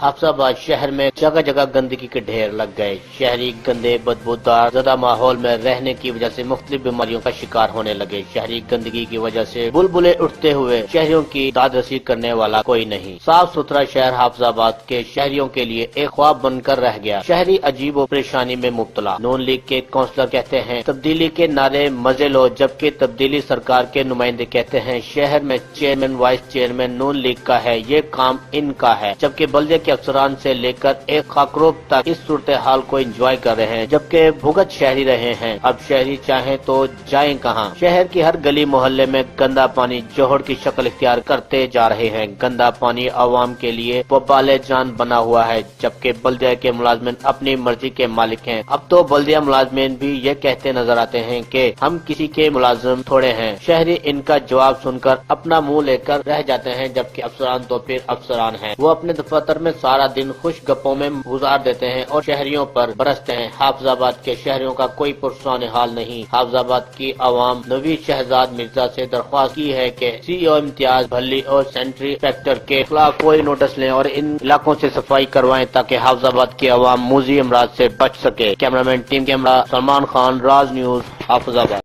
हाफिजाबाद शहर में जगह जगह गंदगी के ढेर लग गए। शहरी गंदे बदबूदार ज़दा माहौल में रहने की वजह से मुख्तलिफ बीमारियों का शिकार होने लगे। शहरी गंदगी की वजह से बुलबुले उठते हुए शहरियों की दाद रसी करने वाला कोई नहीं। साफ सुथरा शहर हाफिजाबाद के शहरियों के लिए एक ख्वाब बनकर रह गया। शहरी अजीब व परेशानी में मुब्तला। नून लीग के काउंसलर कहते हैं तब्दीली के नारे मजे लो, जबकि तब्दीली सरकार के नुमाइंदे कहते हैं शहर में चेयरमैन वाइस चेयरमैन नून लीग का है, ये काम इनका है। जबकि बल्दिया के अफसरान से लेकर एक खाकरोब तक इस सूरत हाल को एंजॉय कर रहे हैं, जबकि भुगत शहरी रहे हैं। अब शहरी चाहें तो जाएं कहां? शहर की हर गली मोहल्ले में गंदा पानी जोहर की शक्ल इख्तियार करते जा रहे हैं। गंदा पानी आवाम के लिए वबाले जान बना हुआ है, जबकि बल्दिया के मुलाजमिन अपनी मर्जी के मालिक हैं। अब तो बल्दिया मुलाजमिन भी ये कहते नजर आते हैं कि हम किसी के मुलाजिम थोड़े हैं। शहरी इनका जवाब सुनकर अपना मुंह लेकर रह जाते हैं, जबकि अफसरान तो फिर अफसरान हैं। वो अपने दफ्तर में सारा दिन खुश गप्पों में गुजार देते हैं और शहरियों पर बरसते हैं। हाफिजाबाद के शहरियों का कोई पुरसान हाल नहीं। हाफिजाबाद की आवाम नवीद शहजाद मिर्जा से दरख्वास्त की है कि CEO इम्तियाज भल्ली और सेंट्री इंस्पेक्टर के खिलाफ कोई नोटिस लें और इन इलाकों से सफाई करवाएं ताकि हाफिजाबाद की आवाम मूजी अमराज से बच सके। Cameraman team camera Salman Khan, Raj news, Hafizabad.